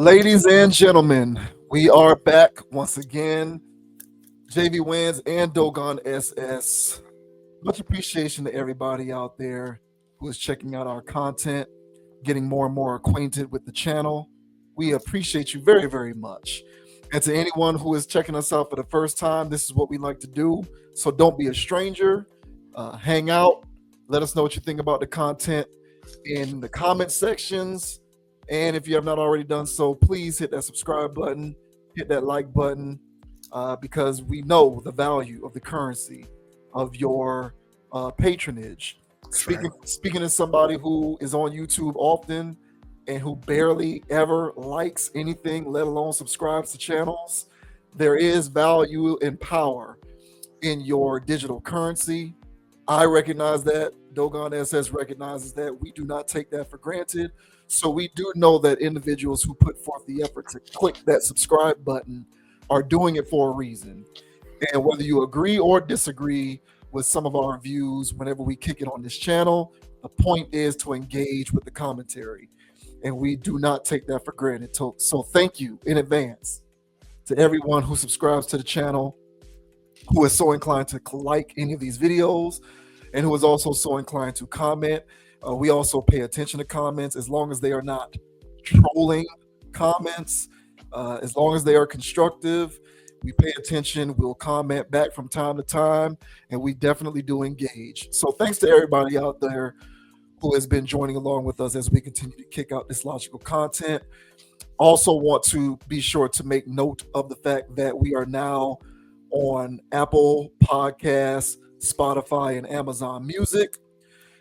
Ladies and gentlemen, we are back once again. JV Wins and Dogon SS. Much appreciation to everybody out there who is checking out our content, getting more and more acquainted with the channel. We appreciate you very, very much. And to anyone who is checking us out for the first time, this is what we like to do. So don't be a stranger. Hang out. Let us know what you think about the content in the comment sections. And if you have not already done so, please hit that subscribe button, hit that like button, because we know the value of the currency of your patronage. Speaking as somebody who is on YouTube often and who barely ever likes anything, let alone subscribes to channels, there is value and power in your digital currency. I recognize that. Dogon SS recognizes that. We do not take that for granted. So we do know that individuals who put forth the effort to click that subscribe button are doing it for a reason. And whether you agree or disagree with some of our views whenever we kick it on this channel, the point is to engage with the commentary. And we do not take that for granted. So thank you in advance to everyone who subscribes to the channel, who is so inclined to like any of these videos, and who is also so inclined to comment. We also pay attention to comments as long as they are not trolling comments, as long as they are constructive. We pay attention. We'll comment back from time to time, and we definitely do engage. So thanks to everybody out there who has been joining along with us as we continue to kick out this logical content. Also want to be sure to make note of the fact that we are now on Apple Podcasts, Spotify, and Amazon Music.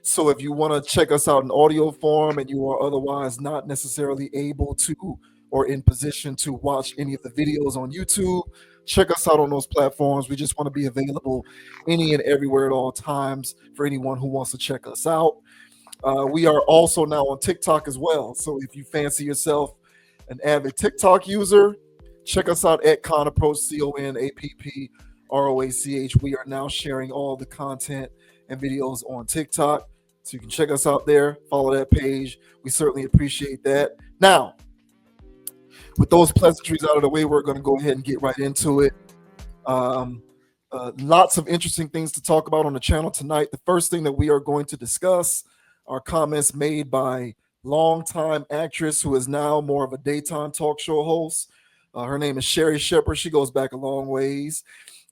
So if you want to check us out in audio form and you are otherwise not necessarily able to or in position to watch any of the videos on YouTube, check us out on those platforms. We just want to be available any and everywhere at all times for anyone who wants to check us out. We are also now on TikTok as well. So if you fancy yourself an avid TikTok user, check us out at Conapproach, CONAPPROACH. We are now sharing all the content and videos on TikTok. So you can check us out there, follow that page. We certainly appreciate that. Now, with those pleasantries out of the way, we're going to go ahead and get right into it. Lots of interesting things to talk about on the channel tonight. The first thing that we are going to discuss are comments made by longtime actress who is now more of a daytime talk show host. Her name is Sherri Shepherd. She goes back a long ways.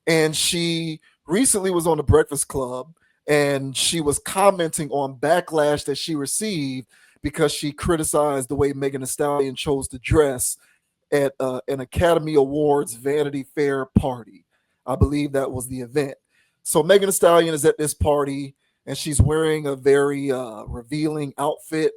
And she recently was on the Breakfast Club, and she was commenting on backlash that she received because she criticized the way Megan Thee Stallion chose to dress at an Academy Awards Vanity Fair party. I believe that was the event. So Megan Thee Stallion is at this party, and she's wearing a very revealing outfit.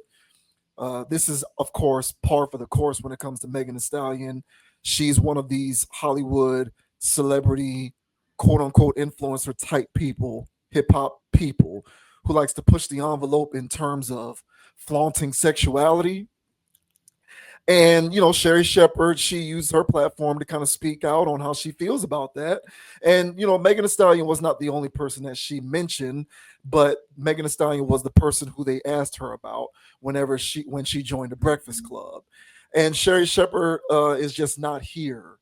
This is, of course, par for the course when it comes to Megan Thee Stallion. She's one of these Hollywood celebrity, quote unquote, influencer type people, hip hop people who likes to push the envelope in terms of flaunting sexuality. And, Sherri Shepherd, she used her platform to kind of speak out on how she feels about that. And, Megan Thee Stallion was not the only person that she mentioned, but Megan Thee Stallion was the person who they asked her about when she joined the Breakfast Club. And Sherri Shepherd is just not here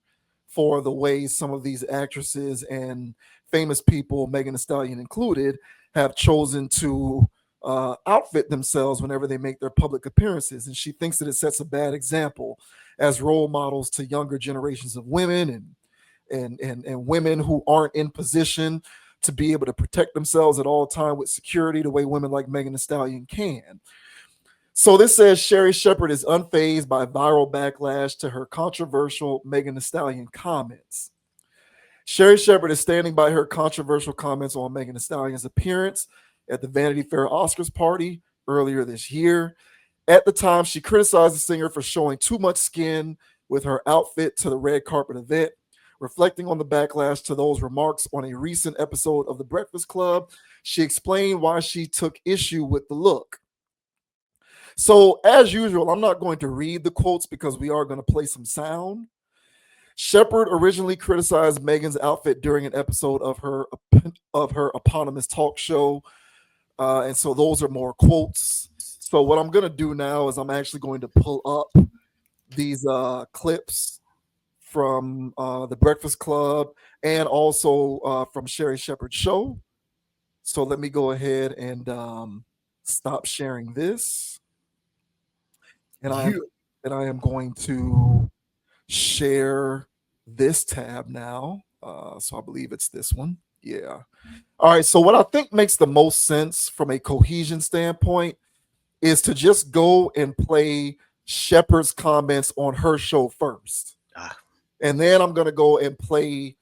for the way some of these actresses and famous people, Megan Thee Stallion included, have chosen to outfit themselves whenever they make their public appearances. And she thinks that it sets a bad example as role models to younger generations of women and women who aren't in position to be able to protect themselves at all time with security the way women like Megan Thee Stallion can. So this says Sherri Shepherd is unfazed by viral backlash to her controversial Megan Thee Stallion comments. Sherri Shepherd is standing by her controversial comments on Megan Thee Stallion's appearance at the Vanity Fair Oscars party earlier this year. At the time, she criticized the singer for showing too much skin with her outfit to the red carpet event. Reflecting on the backlash to those remarks on a recent episode of The Breakfast Club, she explained why she took issue with the look. So, as usual, I'm not going to read the quotes because we are going to play some sound. Shepherd originally criticized Megan's outfit during an episode of her eponymous talk show. And so those are more quotes. So what I'm going to do now is I'm actually going to pull up these clips from the Breakfast Club and also from Sherri Shepherd's show. So let me go ahead and stop sharing this, and I am going to share this tab now. So I believe it's this one. Yeah. All right. So what I think makes the most sense from a cohesion standpoint is to just go and play Shepherd's comments on her show first. And then I'm going to go and play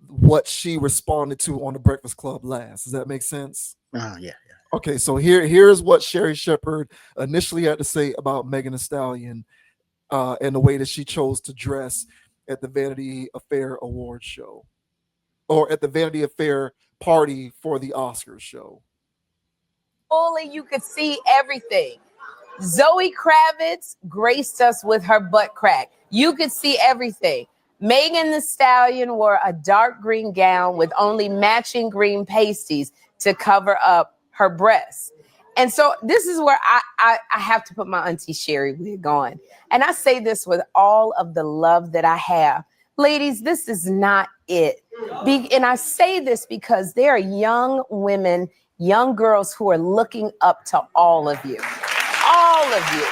what she responded to on the Breakfast Club last. Does that make sense? Yeah. Okay, so here's what Sherri Shepherd initially had to say about Megan Thee Stallion and the way that she chose to dress at the Vanity Affair Awards show, or at the Vanity Affair party for the Oscars show. Fully, you could see everything. Zoe Kravitz graced us with her butt crack. You could see everything. Megan Thee Stallion wore a dark green gown with only matching green pasties to cover up her breasts. And so this is where I have to put my Auntie Sherri wig on. And I say this with all of the love that I have. Ladies, this is not it. And I say this because there are young women, young girls who are looking up to all of you. All of you.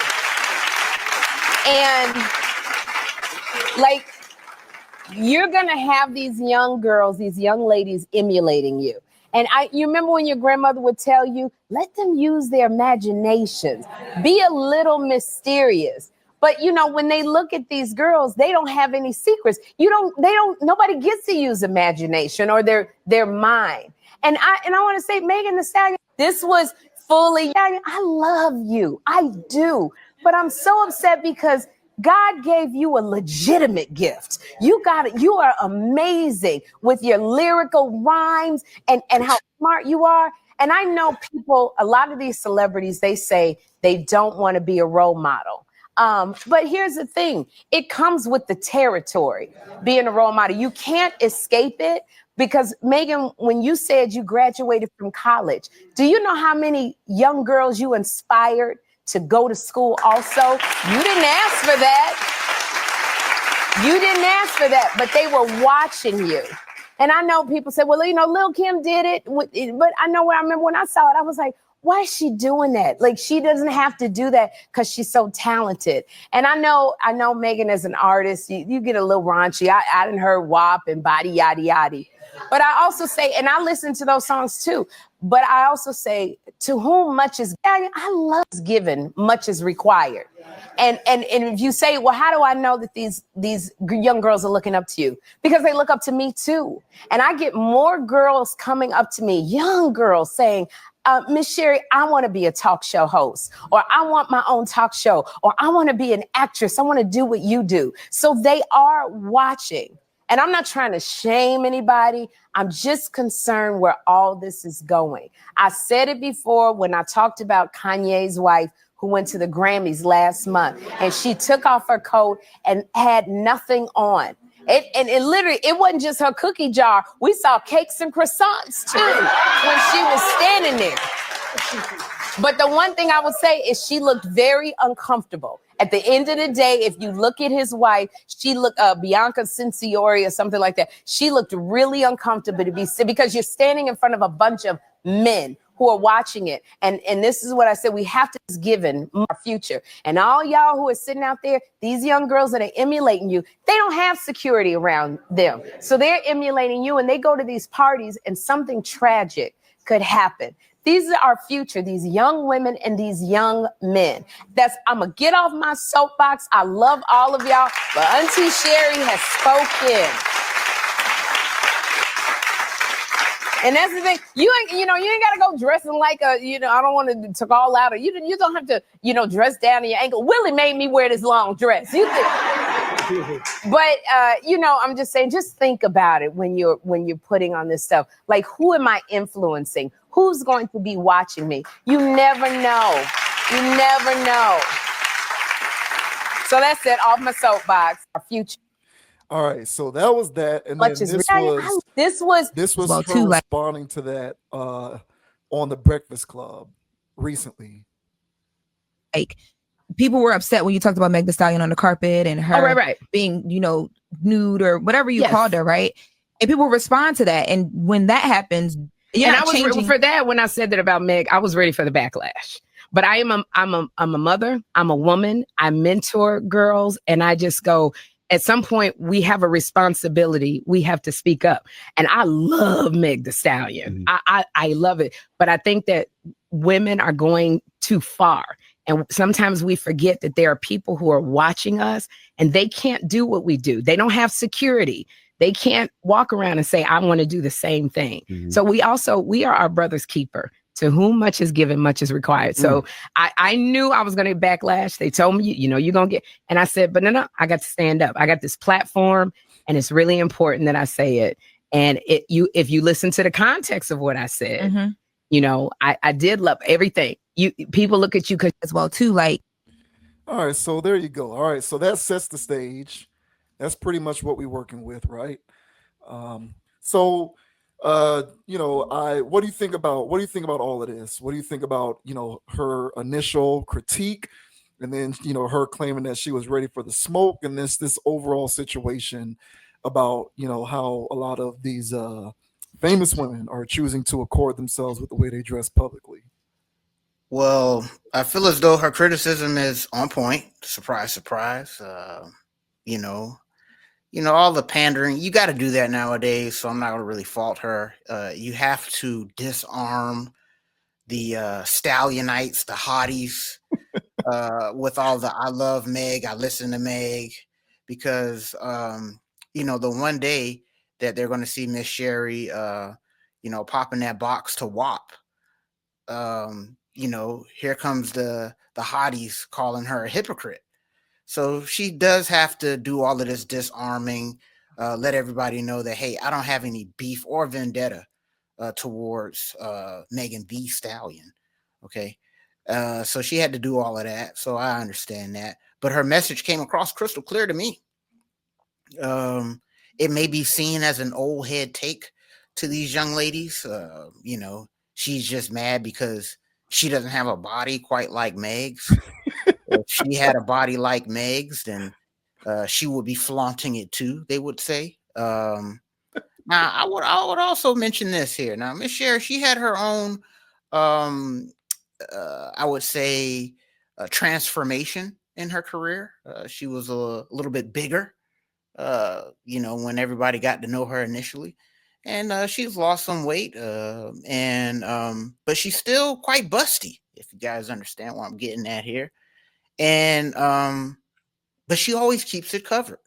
And like, you're going to have these young girls, these young ladies emulating you. And you remember when your grandmother would tell you, let them use their imaginations, be a little mysterious. But you know, when they look at these girls, they don't have any secrets. Nobody gets to use imagination or their mind. And I want to say, Megan Thee Stallion, this was fully, I love you. I do. But I'm so upset because God gave you a legitimate gift. You got it. You are amazing with your lyrical rhymes and how smart you are. And I know people, a lot of these celebrities, they say they don't want to be a role model. But here's the thing. It comes with the territory, being a role model. You can't escape it because, Megan, when you said you graduated from college, do you know how many young girls you inspired to go to school also? You didn't ask for that. You didn't ask for that, but they were watching you. And I know people say, well, you know, Lil' Kim did it. But I know I remember when I saw it, I was like, why is she doing that? Like, she doesn't have to do that because she's so talented. And I know Megan as an artist, you get a little raunchy. I didn't heard WAP and Body Yaddy Yaddy. But I also say, and I listen to those songs too, but I also say, to whom much is, I love given, much is required. And if you say, well, how do I know that these young girls are looking up to you? Because they look up to me too. And I get more girls coming up to me, young girls saying, Miss Sherri, I want to be a talk show host, or I want my own talk show, or I want to be an actress. I want to do what you do. So they are watching. And I'm not trying to shame anybody. I'm just concerned where all this is going. I said it before when I talked about Kanye's wife who went to the Grammys last month, and she took off her coat and had nothing on. It literally, it wasn't just her cookie jar. We saw cakes and croissants too when she was standing there. But the one thing I would say is she looked very uncomfortable. At the end of the day, if you look at his wife, she looked, Bianca Cinciori or something like that. She looked really uncomfortable to be, because you're standing in front of a bunch of men who are watching it. And this is what I said, we have to give in our future. And all y'all who are sitting out there, these young girls that are emulating you, they don't have security around them. So they're emulating you and they go to these parties and something tragic could happen. These are our future, these young women and these young men. I'm going to get off my soapbox. I love all of y'all, but Auntie Sherri has spoken. And that's the thing. You ain't got to go dressing like I don't want to call out, or you don't have to, dress down to your ankle. Willie made me wear this long dress. You think? But, I'm just saying, just think about it when you're putting on this stuff. Like, who am I influencing? Who's going to be watching me? You never know. You never know. So that's it. Off my soapbox. Our future. All right, so that was that, and then this was her responding to that on the Breakfast Club recently. Like, people were upset when you talked about Meg Thee Stallion on the carpet and her right. being, nude or whatever you Yes. called her, right? And people respond to that. And when that happens, and I was ready for that. When I said that about Meg, I was ready for the backlash. But I'm a mother. I'm a woman. I mentor girls, and I just go. At some point, we have a responsibility. We have to speak up. And I love Meg Thee Stallion. I love it. But I think that women are going too far. And sometimes we forget that there are people who are watching us and they can't do what we do. They don't have security. They can't walk around and say, I want to do the same thing. So we are our brother's keeper. To whom much is given, much is required. So I knew I was going to backlash. They told me, you're going to get, and I said, but no, I got to stand up. I got this platform and it's really important that I say it. And if you listen to the context of what I said, I did love everything. People look at you as well too. Like, all right, so there you go. All right, so that sets the stage. That's pretty much what we're working with, right? So what do you think about all of this? What do you think about her initial critique, and then her claiming that she was ready for the smoke, and this overall situation about how a lot of these famous women are choosing to accord themselves with the way they dress publicly. Well, I feel as though her criticism is on point. Surprise, surprise. You know, all the pandering. You got to do that nowadays, so I'm not gonna really fault her. You have to disarm the Stallionites, the hotties, with all the "I love Meg, I listen to Meg," because the one day that they're going to see Miss Sherri, popping that box to WAP. Here comes the hotties calling her a hypocrite. So she does have to do all of this disarming, let everybody know that, hey, I don't have any beef or vendetta towards Megan Thee Stallion. Okay. So she had to do all of that. So I understand that. But her message came across crystal clear to me. It may be seen as an old head take to these young ladies. She's just mad because she doesn't have a body quite like Meg's. If she had a body like Meg's, then she would be flaunting it too, they would say. Now, I would also mention this here. Now, Miss Sherri, she had her own, I would say, transformation in her career. She was a little bit bigger, when everybody got to know her initially. And she's lost some weight, but she's still quite busty, if you guys understand what I'm getting at here. And but she always keeps it covered.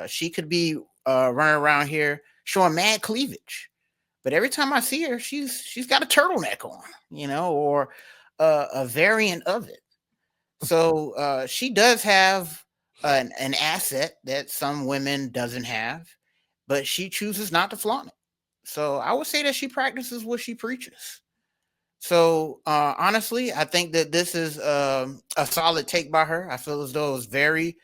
She could be running around here showing mad cleavage, but every time I see her, she's got a turtleneck on, or a variant of it. So she does have an asset that some women doesn't have, but she chooses not to flaunt it. So I would say that she practices what she preaches. So honestly, I think that this is a solid take by her. I feel as though it was very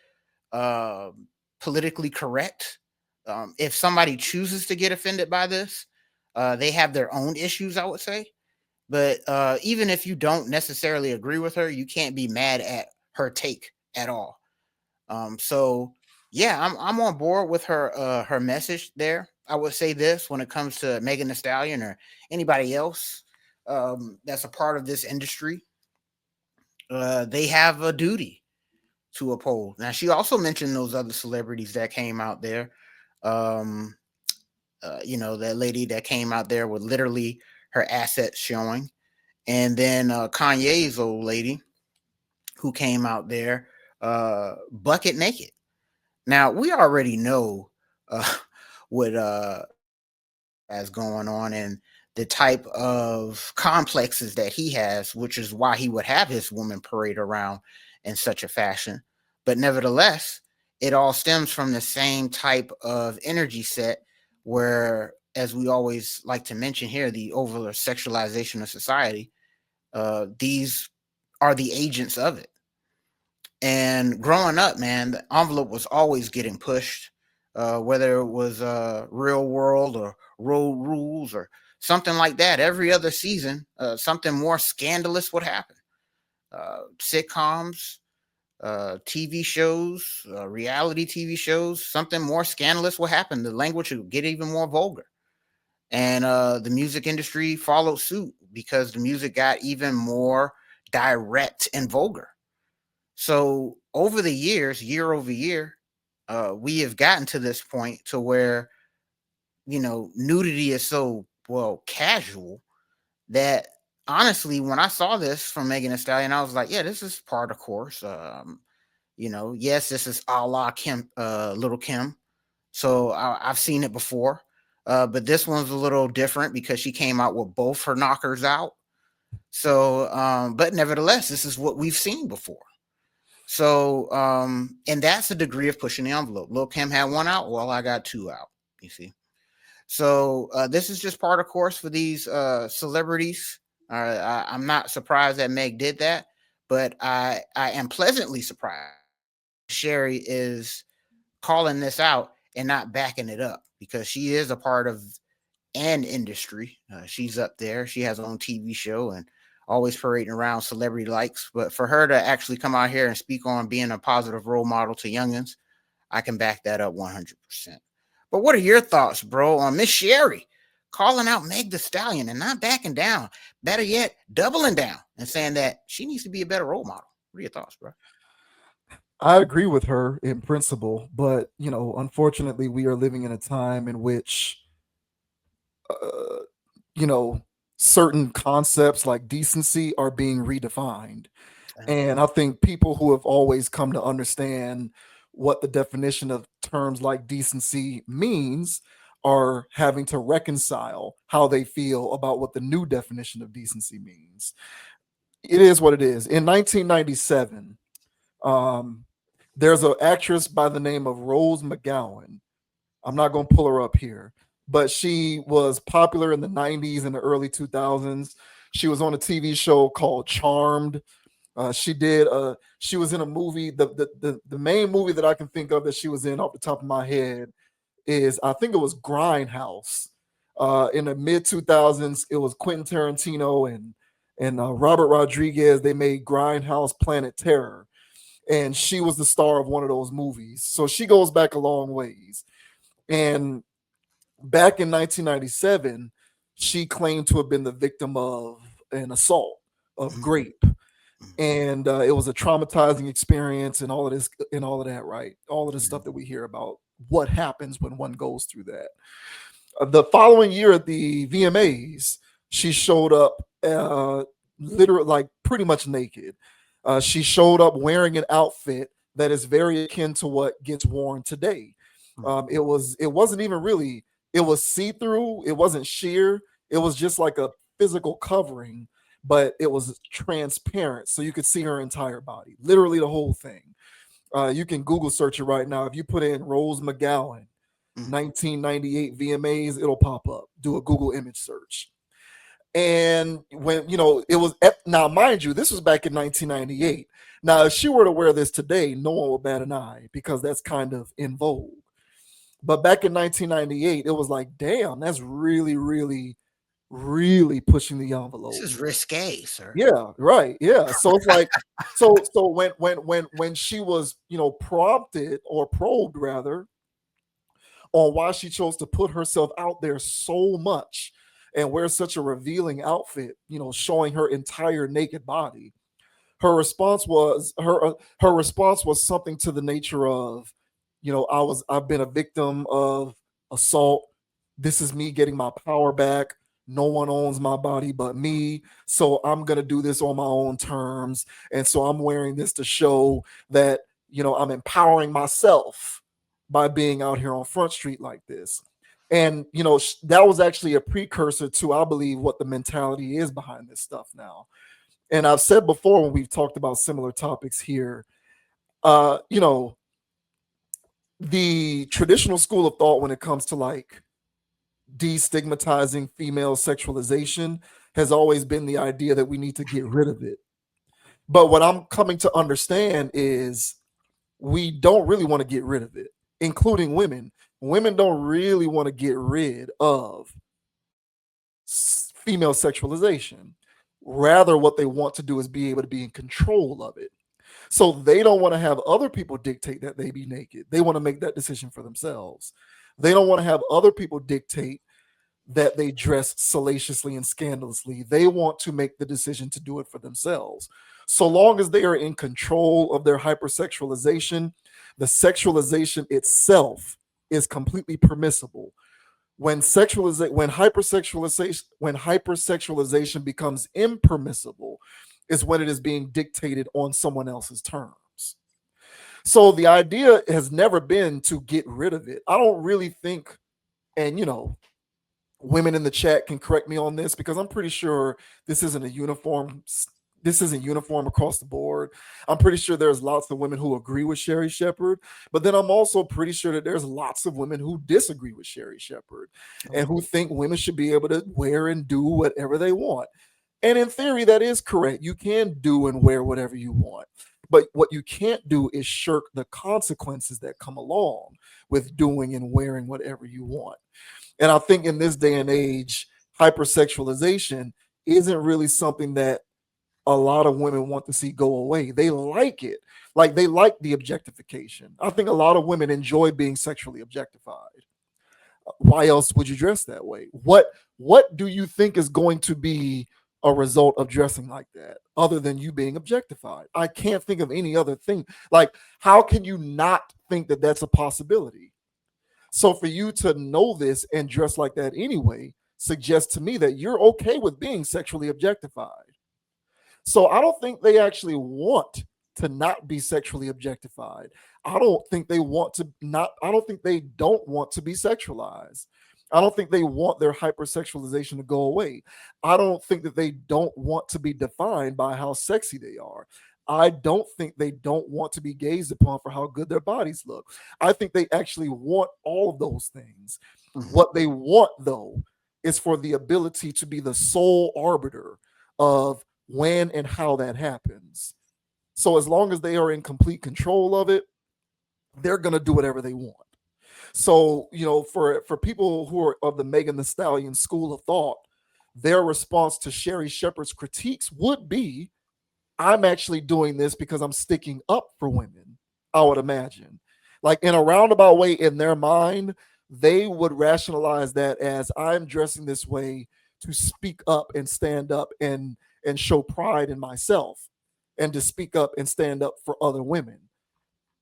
politically correct. If somebody chooses to get offended by this, they have their own issues, I would say. But even if you don't necessarily agree with her, you can't be mad at her take at all. So yeah, I'm on board with her message there. I would say this when it comes to Megan Thee Stallion or anybody else that's a part of this industry. They have a duty to uphold. Now, she also mentioned those other celebrities that came out there. That lady that came out there with literally her assets showing. And then Kanye's old lady who came out there bucket naked. Now, we already know what has going on and the type of complexes that he has, which is why he would have his woman parade around in such a fashion. But nevertheless, it all stems from the same type of energy set where, as we always like to mention here, the over sexualization of society, these are the agents of it. And growing up, man, the envelope was always getting pushed, whether it was Real World or Road Rules or something like that. Every other season, something more scandalous would happen. sitcoms, TV shows, reality TV shows. Something more scandalous will happen. The language will get even more vulgar. And the music industry followed suit because the music got even more direct and vulgar. So over the years, year over year, we have gotten to this point to where, nudity is so well casual that honestly, when I saw this from Megan Thee Stallion, I was like, yeah, this is part of course. Yes, this is a la Kim, Little Kim. So I've seen it before. But this one's a little different because she came out with both her knockers out. So, but nevertheless, this is what we've seen before. So, and that's a degree of pushing the envelope. Lil Kim had one out. Well, I got two out. You see. So this is just part of course for these celebrities. I'm not surprised that Meg did that, but I am pleasantly surprised Sherri is calling this out and not backing it up because she is a part of an industry. She's up there. She has her own TV show and always parading around celebrity likes. But for her to actually come out here and speak on being a positive role model to youngins, I can back that up 100%. But what are your thoughts, bro, on Miss Sherri calling out Meg Thee Stallion and not backing down? Better yet, doubling down and saying that she needs to be a better role model. What are your thoughts, bro? I agree with her in principle, but unfortunately, we are living in a time in which, uh, you know, certain concepts like decency are being redefined. And I think people who have always come to understand what the definition of terms like decency means are having to reconcile how they feel about what the new definition of decency means. It is what it is. In 1997, um, there's an actress by the name of Rose McGowan. I'm not going to pull her up here, but she was popular in the 90s and the early 2000s. She was on a TV show called Charmed. She was in a movie. The main movie that I can think of that she was in off the top of my head is, I think it was Grindhouse. In the mid 2000s, it was Quentin Tarantino and Robert Rodriguez. They made Grindhouse Planet Terror, and she was the star of one of those movies. So she goes back a long ways. And back in 1997, she claimed to have been the victim of an assault of grape, and it was a traumatizing experience, and all of this and all of that, right? All of the stuff that we hear about what happens when one goes through that. The following year at the VMAs, she showed up, literally, like pretty much naked. She showed up wearing an outfit that is very akin to what gets worn today. It wasn't even really, it was see-through, it wasn't sheer, it was just like a physical covering, but it was transparent, so you could see her entire body, literally the whole thing. You can Google search it right now. If you put in Rose McGowan 1998 VMAs, it'll pop up. Do a Google image search. And when it was now, mind you, this was back in 1998. Now, if she were to wear this today, no one would bat an eye because that's kind of in vogue. But back in 1998, it was like, damn, that's really, really, really pushing the envelope. This is risque, sir. Yeah, right. Yeah. So it's like, so when she was, prompted or probed rather on why she chose to put herself out there so much and wear such a revealing outfit, showing her entire naked body, her response was something to the nature of, I've been a victim of assault. This is me getting my power back. No one owns my body but me. So I'm going to do this on my own terms. And so I'm wearing this to show that, I'm empowering myself by being out here on Front Street like this. And, that was actually a precursor to, I believe, what the mentality is behind this stuff now. And I've said before when we've talked about similar topics here, the traditional school of thought when it comes to like destigmatizing female sexualization has always been the idea that we need to get rid of it. But what I'm coming to understand is we don't really want to get rid of it, including women. Women don't really want to get rid of female sexualization. Rather, what they want to do is be able to be in control of it. So they don't want to have other people dictate that they be naked. They want to make that decision for themselves. They don't want to have other people dictate that they dress salaciously and scandalously. They want to make the decision to do it for themselves. So long as they are in control of their hypersexualization, the sexualization itself is completely permissible. When hypersexualization becomes impermissible is when it is being dictated on someone else's terms. So the idea has never been to get rid of it. I don't really think, and women in the chat can correct me on this, because I'm pretty sure this isn't uniform across the board. I'm pretty sure there's lots of women who agree with Sherri Shepherd, but then I'm also pretty sure that there's lots of women who disagree with Sherri Shepherd and who think women should be able to wear and do whatever they want. And in theory, that is correct. You can do and wear whatever you want. But what you can't do is shirk the consequences that come along with doing and wearing whatever you want. And I think in this day and age, hypersexualization isn't really something that a lot of women want to see go away. They like it. Like, they like the objectification. I think a lot of women enjoy being sexually objectified. Why else would you dress that way? What do you think is going to be a result of dressing like that other than you being objectified? I can't think of any other thing. Like, how can you not think that that's a possibility? So for you to know this and dress like that anyway suggests to me that you're okay with being sexually objectified. So I don't think they actually want to not be sexually objectified. I don't think they don't want to be sexualized. I don't think they want their hypersexualization to go away. I don't think that they don't want to be defined by how sexy they are. I don't think they don't want to be gazed upon for how good their bodies look. I think they actually want all of those things. What they want, though, is for the ability to be the sole arbiter of when and how that happens. So as long as they are in complete control of it, they're going to do whatever they want. So, for people who are of the Megan Thee Stallion school of thought, their response to Sherri Shepherd's critiques would be, I'm actually doing this because I'm sticking up for women, I would imagine. Like, in a roundabout way, in their mind, they would rationalize that as, I'm dressing this way to speak up and stand up and show pride in myself, and to speak up and stand up for other women.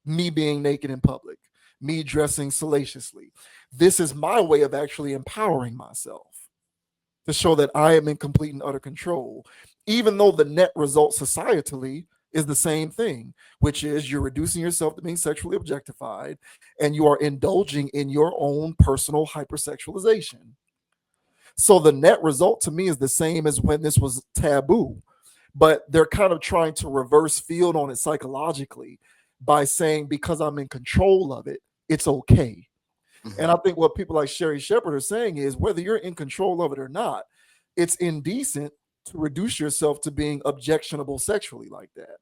Me being naked in public, me dressing salaciously. This is my way of actually empowering myself to show that I am in complete and utter control, even though the net result societally is the same thing, which is you're reducing yourself to being sexually objectified and you are indulging in your own personal hypersexualization. So the net result to me is the same as when this was taboo, but they're kind of trying to reverse field on it psychologically by saying, because I'm in control of it, it's okay. And I think what people like Sherri Shepherd are saying is, whether you're in control of it or not, it's indecent to reduce yourself to being objectionable sexually like that.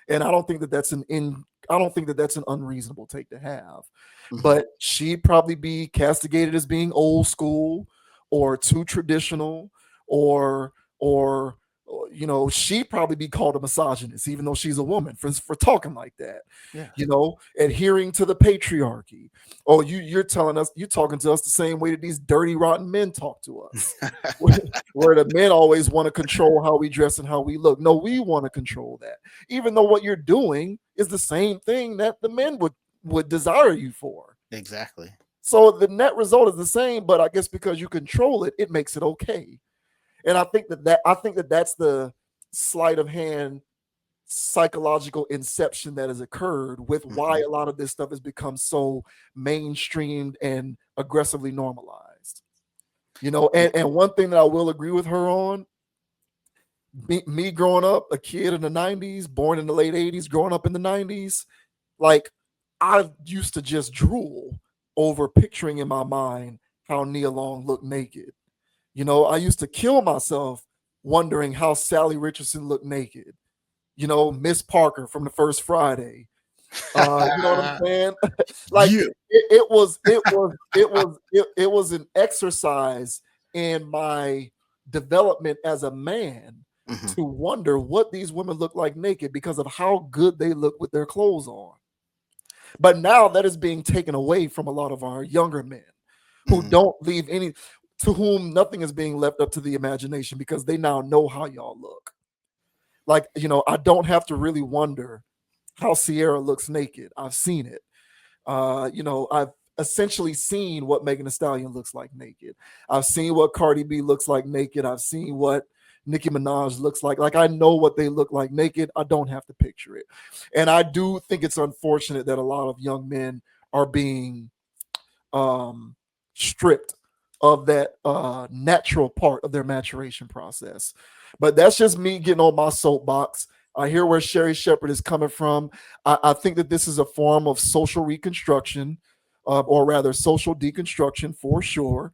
And I don't think that that's an unreasonable take to have. But she'd probably be castigated as being old school or too traditional, or she'd probably be called a misogynist, even though she's a woman, for talking like that. Yeah. Adhering to the patriarchy. Oh, you're talking to us the same way that these dirty, rotten men talk to us, where the men always want to control how we dress and how we look. No, we want to control that, even though what you're doing is the same thing that the men would desire you for. Exactly. So the net result is the same, but I guess because you control it, it makes it okay. And I think that's the sleight of hand psychological inception that has occurred with why a lot of this stuff has become so mainstreamed and aggressively normalized. And one thing that I will agree with her on, me growing up, a kid in the 90s, born in the late 80s, growing up in the 90s, like, I used to just drool over picturing in my mind how Nia Long looked naked. I used to kill myself wondering how Sally Richardson looked naked. Miss Parker from The First Friday. You know what I'm saying? Like, yeah. it was an exercise in my development as a man to wonder what these women look like naked because of how good they look with their clothes on. But now that is being taken away from a lot of our younger men who don't leave any, to whom nothing is being left up to the imagination because they now know how y'all look. Like, I don't have to really wonder how Sierra looks naked. I've seen it. I've essentially seen what Megan Thee Stallion looks like naked. I've seen what Cardi B looks like naked. I've seen what Nicki Minaj looks like. Like, I know what they look like naked. I don't have to picture it. And I do think it's unfortunate that a lot of young men are being stripped of that natural part of their maturation process. But that's just me getting on my soapbox. I hear where Sherri Shepherd is coming from. I think that this is a form of social reconstruction, or rather social deconstruction for sure.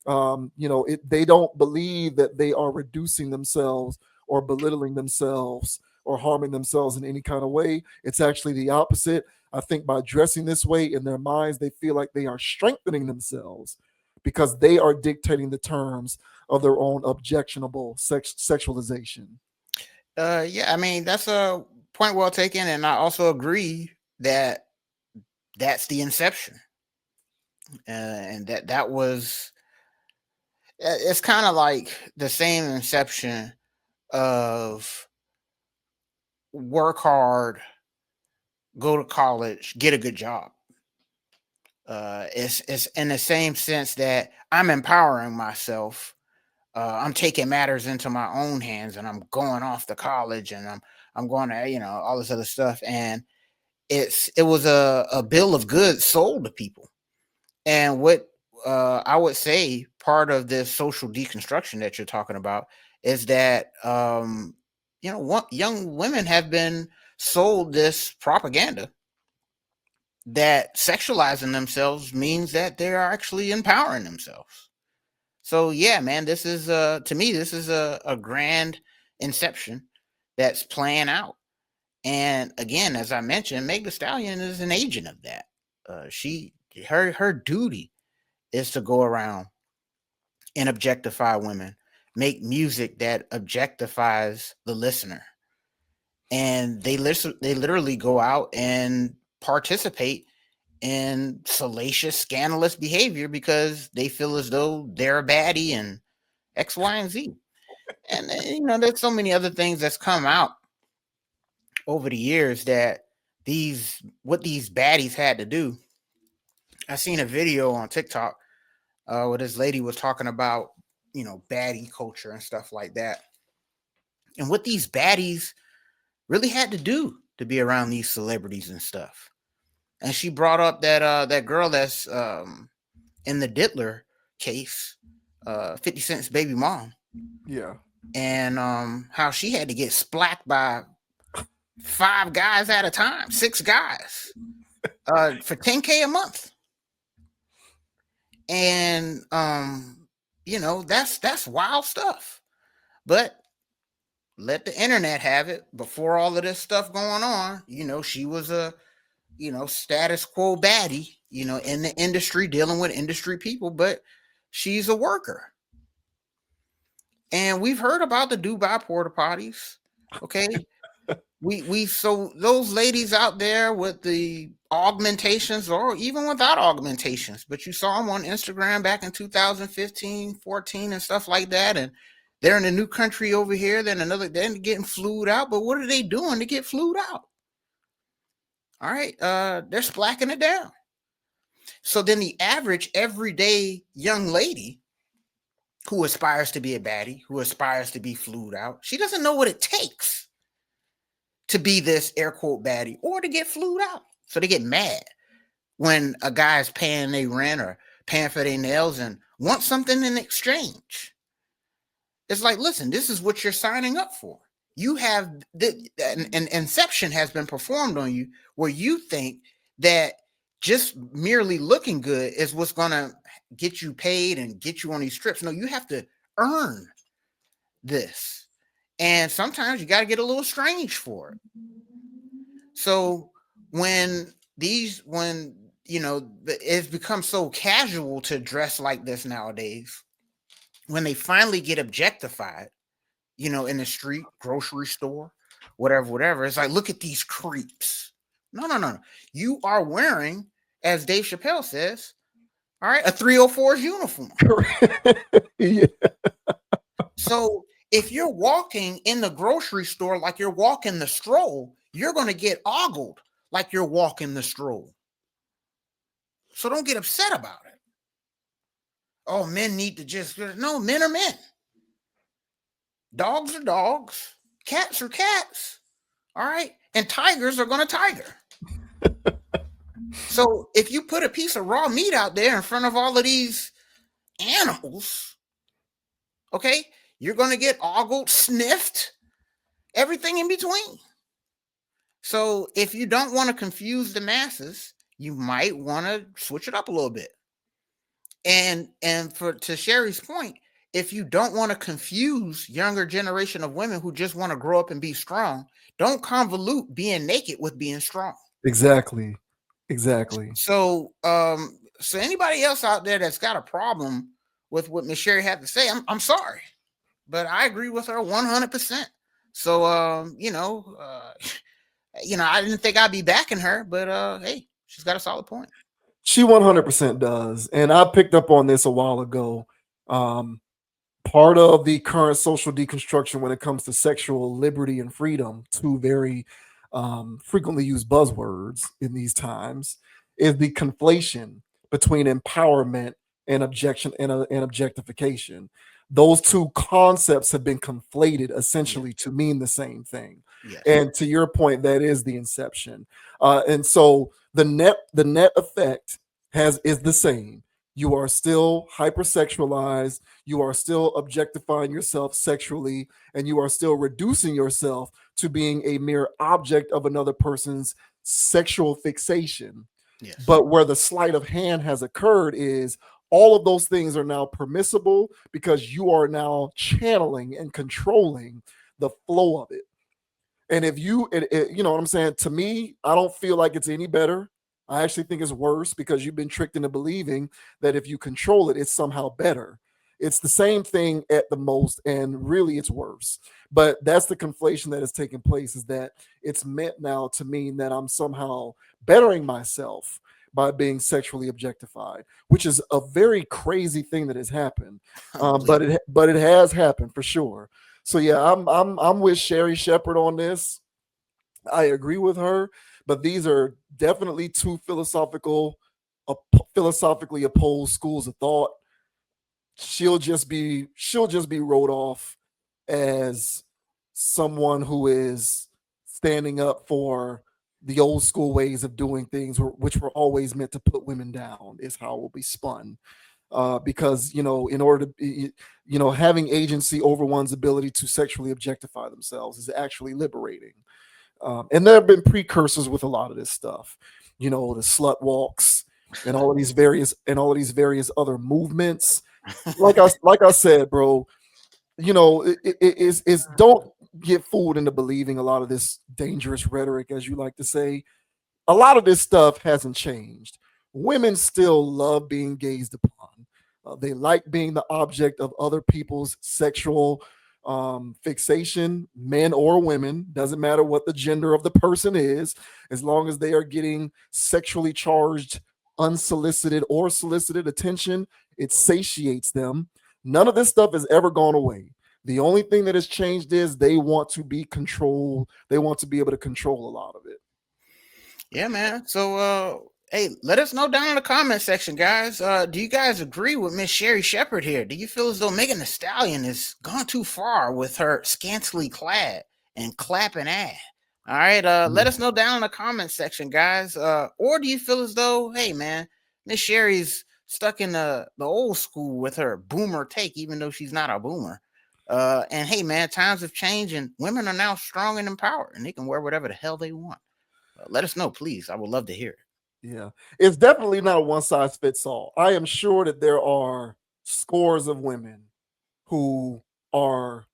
They don't believe that they are reducing themselves or belittling themselves or harming themselves in any kind of way. It's actually the opposite. I think by dressing this way in their minds, they feel like they are strengthening themselves because they are dictating the terms of their own objectionable sexualization. Yeah, I mean, that's a point well taken. And I also agree that that's the inception. And that was, it's kind of like the same inception of work hard, go to college, get a good job. It's in the same sense that I'm empowering myself. I'm taking matters into my own hands, and I'm going off to college, and I'm going to all this other stuff. And it was a bill of goods sold to people. And what I would say part of this social deconstruction that you're talking about is that young women have been sold this propaganda that sexualizing themselves means that they are actually empowering themselves. So yeah, man, this is to me, this is a grand inception that's playing out. And again, as I mentioned, Meg Thee Stallion is an agent of that. Her duty is to go around and objectify women, make music that objectifies the listener. And they literally go out and participate in salacious, scandalous behavior because they feel as though they're a baddie and X, Y, and Z. And there's so many other things that's come out over the years that what these baddies had to do. I seen a video on TikTok where this lady was talking about, baddie culture and stuff like that. And what these baddies really had to do to be around these celebrities and stuff. And she brought up that girl that's in the Diddler case, 50 Cent's baby mom. Yeah. And how she had to get splacked by 5 guys at a time, 6 guys, for $10K a month. And that's wild stuff. But let the internet have it. Before all of this stuff going on, she was a status quo baddie, in the industry, dealing with industry people, but she's a worker. And we've heard about the Dubai porta potties. Okay. So those ladies out there with the augmentations, or even without augmentations, but you saw them on Instagram back in 2015, 14 and stuff like that. And they're in a new country over here, then they're getting flued out. But what are they doing to get flued out? All right. They're splacking it down. So then the average everyday young lady who aspires to be a baddie, who aspires to be flued out, she doesn't know what it takes to be this air quote baddie or to get flued out. So they get mad when a guy is paying their rent or paying for their nails and want something in exchange. It's like, listen, this is what you're signing up for. You have an inception has been performed on you where you think that just merely looking good is what's going to get you paid and get you on these trips. No, you have to earn this. And sometimes you got to get a little strange for it. So when it's become so casual to dress like this nowadays, when they finally get objectified, you know, in the street, grocery store, whatever. It's like, look at these creeps. No. You are wearing, as Dave Chappelle says, all right, a 304's uniform. Yeah. So if you're walking in the grocery store like you're walking the stroll, you're going to get ogled like you're walking the stroll. So don't get upset about it. Oh, men need to just, no, men are men. Dogs are dogs. Cats are cats. All right. And tigers are going to tiger. So if you put a piece of raw meat out there in front of all of these animals, okay, you're going to get ogled, sniffed, everything in between. So if you don't want to confuse the masses, you might want to switch it up a little bit. And to Sherri's point, if you don't want to confuse younger generation of women who just want to grow up and be strong, don't convolute being naked with being strong. Exactly. So so anybody else out there that's got a problem with what Miss Sherri had to say, I'm sorry, but I agree with her 100%. So you know, I didn't think I'd be backing her, but hey, she's got a solid point. She 100% does. And I picked up on this a while ago. Part of the current social deconstruction when it comes to sexual liberty and freedom, two very frequently used buzzwords in these times, is the conflation between empowerment and objection and objectification. Those two concepts have been conflated essentially to mean the same thing. Yes. And to your point, that is the inception. And so the net effect is the same. You are still hypersexualized, you are still objectifying yourself sexually, and you are still reducing yourself to being a mere object of another person's sexual fixation. Yes. But where the sleight of hand has occurred is all of those things are now permissible because you are now channeling and controlling the flow of it. And if you know what I'm saying, to me, I don't feel like it's any better. I actually think it's worse because you've been tricked into believing that if you control it, it's somehow better. It's the same thing at the most, and really it's worse. But that's the conflation that is taking place, is that it's meant now to mean that I'm somehow bettering myself by being sexually objectified, which is a very crazy thing that has happened. But it has happened for sure. So yeah, I'm with Sherri Shepherd on this. I agree with her, but these are definitely two philosophically opposed schools of thought. She'll just be wrote off as someone who is standing up for the old school ways of doing things, which were always meant to put women down, is how it will be spun. Because in order to be, having agency over one's ability to sexually objectify themselves is actually liberating. And there have been precursors with a lot of this stuff, the slut walks and all of these various other movements. Like I said, bro, it's don't get fooled into believing a lot of this dangerous rhetoric, as you like to say. A lot of this stuff hasn't changed. Women still love being gazed upon. They like being the object of other people's sexual fixation, men or women. Doesn't matter what the gender of the person is, as long as they are getting sexually charged, unsolicited or solicited attention, it satiates them. None of this stuff has ever gone away. The only thing that has changed is they want to be controlled. They want to be able to control a lot of it. Yeah, man. So, hey, let us know down in the comment section, guys. Do you guys agree with Miss Sherri Shepherd here? Do you feel as though Megan Thee Stallion has gone too far with her scantily clad and clapping ass? All right. Let us know down in the comment section, guys. Or do you feel as though, hey, man, Miss Sherri's stuck in the old school with her boomer take, even though she's not a boomer? And hey, man, times have changed and women are now strong and empowered and they can wear whatever the hell they want. Let us know, please. I would love to hear it. Yeah, it's definitely not one size fits all. I am sure that there are scores of women who are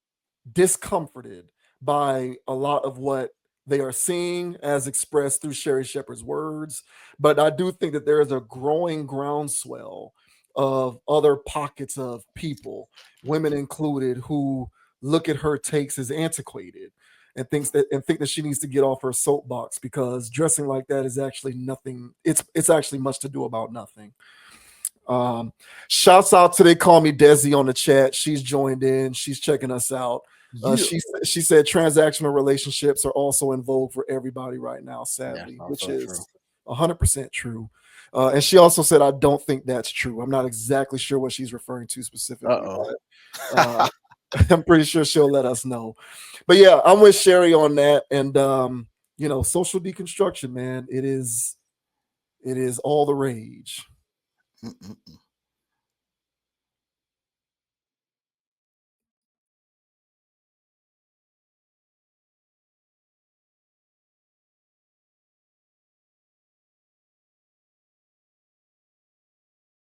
discomforted by a lot of what they are seeing as expressed through Sherri Shepherd's words. But I do think that there is a growing groundswell of other pockets of people, women included, who look at her takes as antiquated and think that she needs to get off her soapbox because dressing like that is actually nothing. It's actually much to do about nothing. Shouts out to They Call Me Desi on the chat. She's joined in. She's checking us out. She said transactional relationships are also in vogue for everybody right now, sadly, which is 100% true. And she also said, I don't think that's true. I'm not exactly sure what she's referring to specifically. But, I'm pretty sure she'll let us know. But yeah, I'm with Sherri on that. And social deconstruction, man, it is all the rage.